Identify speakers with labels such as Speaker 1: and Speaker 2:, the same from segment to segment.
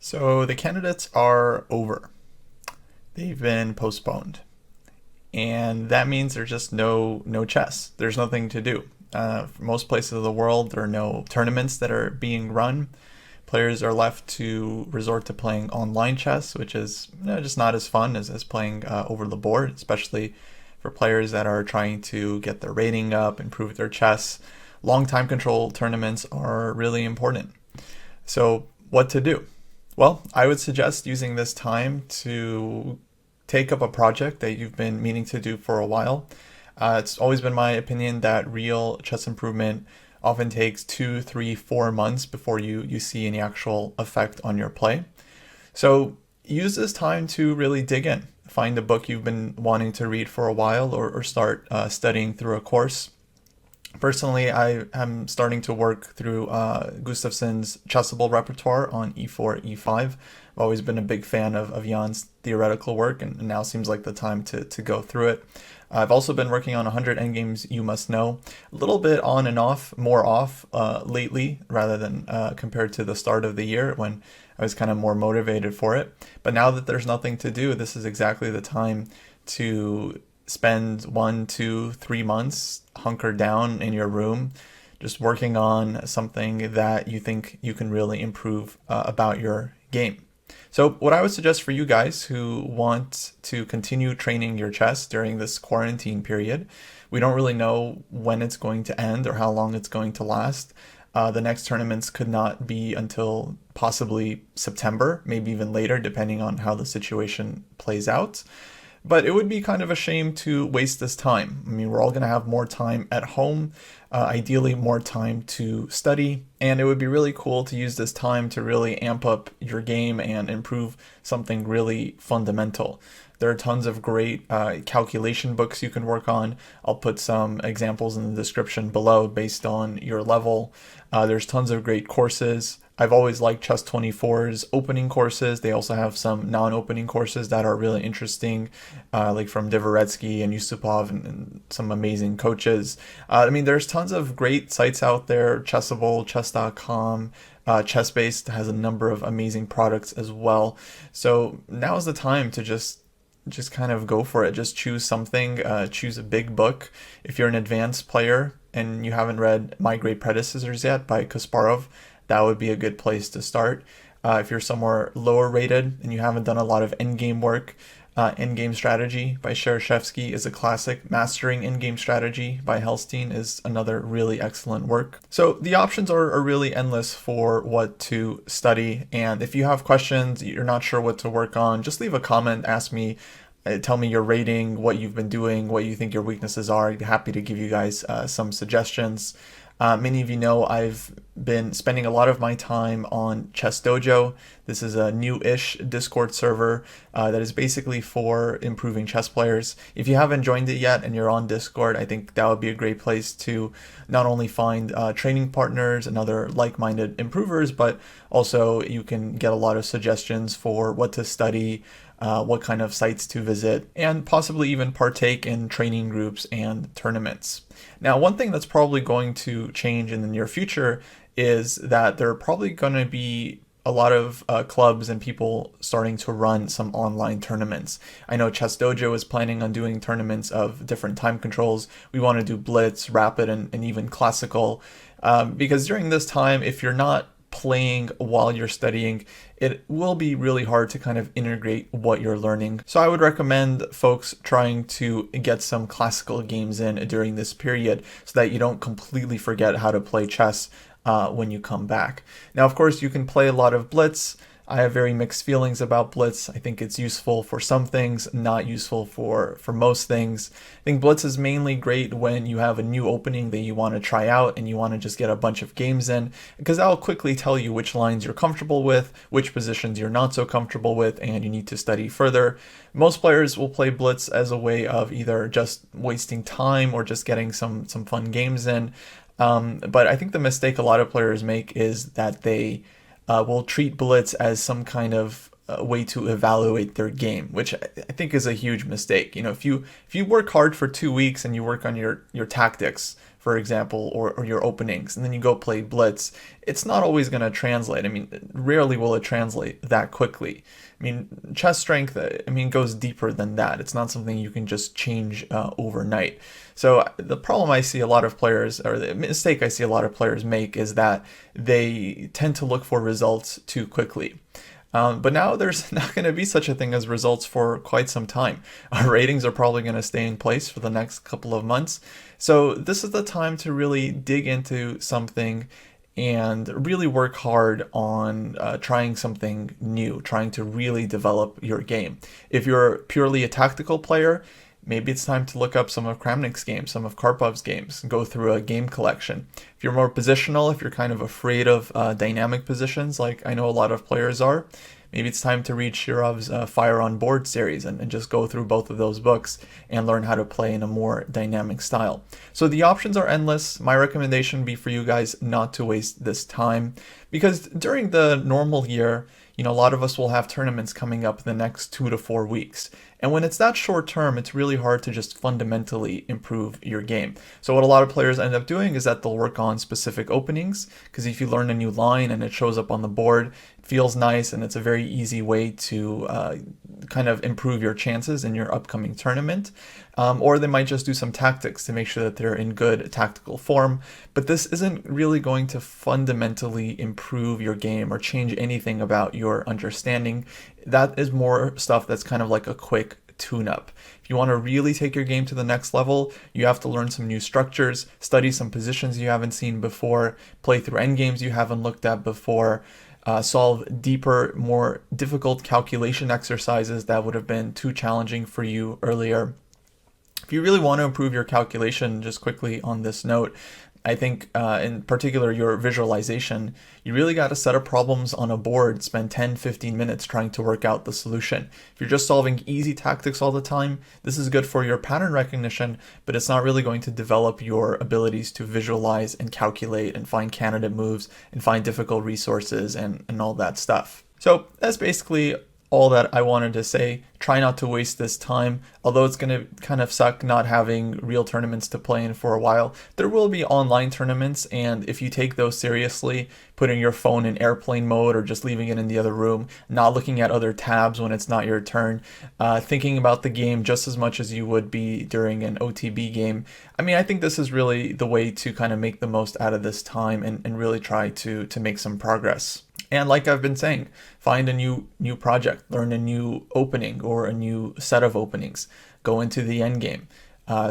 Speaker 1: So the candidates are over. They've been postponed. And that means there's just no chess. There's nothing to do. For most places of the world, there are no tournaments that are being run. Players are left to resort to playing online chess, which is just not as fun as playing over the board, especially for players that are trying to get their rating up, improve their chess. Long time control tournaments are really important. So, what to do? Well, I would suggest using this time to take up a project that you've been meaning to do for a while. It's always been my opinion that real chess improvement often takes 2, 3, 4 months before you see any actual effect on your play. So use this time to really dig in. Find a book you've been wanting to read for a while or start studying through a course. Personally, I am starting to work through Gustafsson's chessable repertoire on e4, e5. I've always been a big fan of Jan's theoretical work, and now seems like the time to go through it. I've also been working on 100 endgames you must know, a little bit on and off, more off lately, rather than compared to the start of the year when I was kind of more motivated for it. But now that there's nothing to do, this is exactly the time to spend 1, 2, 3 months hunkered down in your room, just working on something that you think you can really improve about your game. So what I would suggest for you guys who want to continue training your chess during this quarantine period, we don't really know when it's going to end or how long it's going to last. The next tournaments could not be until possibly September, maybe even later, depending on how the situation plays out. But it would be kind of a shame to waste this time. I mean, we're all going to have more time at home, ideally more time to study, and it would be really cool to use this time to really amp up your game and improve something really fundamental. There are tons of great calculation books you can work on. I'll put some examples in the description below based on your level. There's tons of great courses. I've always liked Chess24's opening courses. They also have some non-opening courses that are really interesting, like from Dvoretsky and Yusupov and some amazing coaches. I mean, there's tons of great sites out there. Chessable, chess.com, ChessBase has a number of amazing products as well. So now's the time to just kind of go for it. Just choose something, choose a big book. If you're an advanced player and you haven't read My Great Predecessors yet by Kasparov, that would be a good place to start. If you're somewhere lower rated and you haven't done a lot of endgame work, Endgame Strategy by Shereshevsky is a classic. Mastering Endgame Strategy by Helstein is another really excellent work. So the options are really endless for what to study. And if you have questions, you're not sure what to work on, just leave a comment, ask me, tell me your rating, what you've been doing, what you think your weaknesses are. I'd be happy to give you guys some suggestions. Many of you know I've been spending a lot of my time on ChessDojo. This is a new-ish Discord server that is basically for improving chess players. If you haven't joined it yet and you're on Discord, I think that would be a great place to not only find training partners and other like-minded improvers, but also you can get a lot of suggestions for what to study, what kind of sites to visit, and possibly even partake in training groups and tournaments. Now, one thing that's probably going to change in the near future is that there are probably going to be a lot of clubs and people starting to run some online tournaments. I know ChessDojo is planning on doing tournaments of different time controls. We want to do blitz, rapid, and even classical, because during this time, if you're not playing while you're studying, it will be really hard to kind of integrate what you're learning. So I would recommend folks trying to get some classical games in during this period so that you don't completely forget how to play chess when you come back. Now, of course, you can play a lot of blitz. I have very mixed feelings about blitz. I think it's useful for some things, not useful for most things. I think blitz is mainly great when you have a new opening that you want to try out and you want to just get a bunch of games in, because that will quickly tell you which lines you're comfortable with, which positions you're not so comfortable with, and you need to study further. Most players will play blitz as a way of either just wasting time or just getting some fun games in. But I think the mistake a lot of players make is that they will treat blitz as some kind of way to evaluate their game, which I think is a huge mistake. You know, if you work hard for 2 weeks and you work on your tactics for example, or your openings, and then you go play blitz, it's not always going to translate. I mean, rarely will it translate that quickly. I mean, chess strength, I mean, goes deeper than that. It's not something you can just change overnight. So the problem I see a lot of players, or the mistake I see a lot of players make, is that they tend to look for results too quickly. But now there's not going to be such a thing as results for quite some time. Our ratings are probably going to stay in place for the next couple of months. So this is the time to really dig into something and really work hard on trying something new, trying to really develop your game. If you're purely a tactical player, maybe it's time to look up some of Kramnik's games, some of Karpov's games, and go through a game collection. If you're more positional, if you're kind of afraid of dynamic positions, like I know a lot of players are, maybe it's time to read Shirov's Fire on Board series and just go through both of those books and learn how to play in a more dynamic style. So the options are endless. My recommendation would be for you guys not to waste this time, because during the normal year, a lot of us will have tournaments coming up in the next 2 to 4 weeks. And when it's that short term, it's really hard to just fundamentally improve your game. So what a lot of players end up doing is that they'll work on specific openings, because if you learn a new line and it shows up on the board, it feels nice, and it's a very easy way to kind of improve your chances in your upcoming tournament. Or they might just do some tactics to make sure that they're in good tactical form. But this isn't really going to fundamentally improve your game or change anything about your understanding. That is more stuff that's kind of like a quick tune-up. If you want to really take your game to the next level, you have to learn some new structures, study some positions you haven't seen before, play through endgames you haven't looked at before, solve deeper, more difficult calculation exercises that would have been too challenging for you earlier. If you really want to improve your calculation, just quickly on this note, I think in particular your visualization, you really got to set up problems on a board, spend 10-15 minutes trying to work out the solution. If you're just solving easy tactics all the time, this is good for your pattern recognition, but it's not really going to develop your abilities to visualize and calculate and find candidate moves and find difficult resources and all that stuff. So that's basically all that I wanted to say. Try not to waste this time. Although it's going to kind of suck not having real tournaments to play in for a while, there will be online tournaments, and if you take those seriously, putting your phone in airplane mode or just leaving it in the other room, not looking at other tabs when it's not your turn, thinking about the game just as much as you would be during an OTB game, I mean, I think this is really the way to kind of make the most out of this time and really try to make some progress. And like I've been saying, find a new project, learn a new opening or a new set of openings, go into the end game,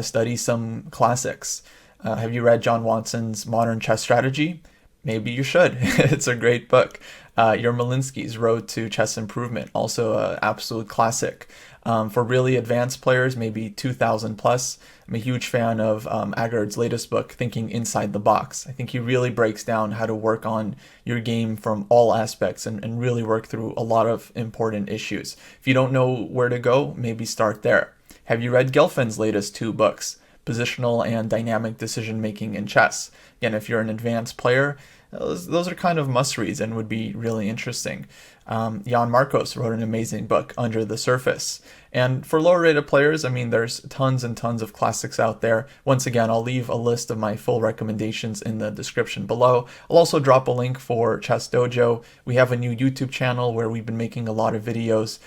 Speaker 1: study some classics. Have you read John Watson's Modern Chess Strategy? Maybe you should. It's a great book. Yermolinsky's Road to Chess Improvement, also an absolute classic. For really advanced players, maybe 2000 plus, I'm a huge fan of Agard's latest book, Thinking Inside the Box. I think he really breaks down how to work on your game from all aspects and really work through a lot of important issues. If you don't know where to go, maybe start there. Have you read Gelfand's latest 2 books, Positional and Dynamic Decision Making in Chess? Again, if you're an advanced player, those are kind of must-reads and would be really interesting. Jan Markos wrote an amazing book, Under the Surface. And for lower-rated players, I mean, there's tons and tons of classics out there. Once again, I'll leave a list of my full recommendations in the description below. I'll also drop a link for ChessDojo. We have a new YouTube channel where we've been making a lot of videos,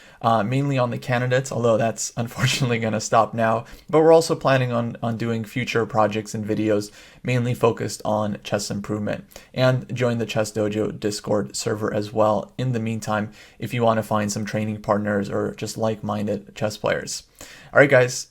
Speaker 1: mainly on the candidates, although that's unfortunately going to stop now. But we're also planning on doing future projects and videos, mainly focused on chess improvement. And join the ChessDojo Discord server as well in the meantime, if you want to find some training partners or just like-minded chess players. All right, guys,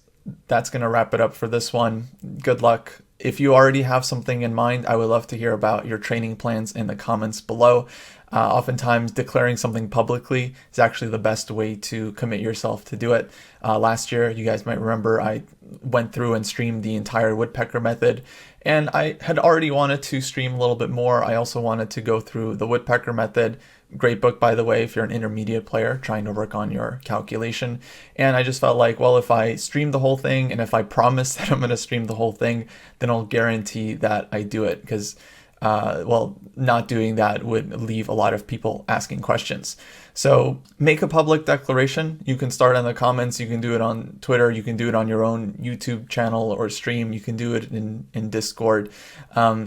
Speaker 1: that's going to wrap it up for this one. Good luck. If you already have something in mind, I would love to hear about your training plans in the comments below. Oftentimes, declaring something publicly is actually the best way to commit yourself to do it. Last year, you guys might remember, I went through and streamed the entire woodpecker method, and I had already wanted to stream a little bit more. I also wanted to go through the woodpecker method. Great book, by the way, if you're an intermediate player trying to work on your calculation. And I just felt like, well, if I stream the whole thing and if I promise that I'm going to stream the whole thing, then I'll guarantee that I do it, because well, not doing that would leave a lot of people asking questions. So make a public declaration. You can start in the comments. You can do it on Twitter. You can do it on your own YouTube channel or stream. You can do it in Discord.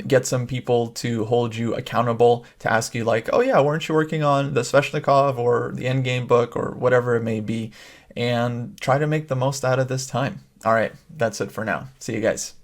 Speaker 1: Get some people to hold you accountable, to ask you like, oh yeah, weren't you working on the Sveshnikov or the Endgame book or whatever it may be, and try to make the most out of this time. All right, that's it for now. See you guys.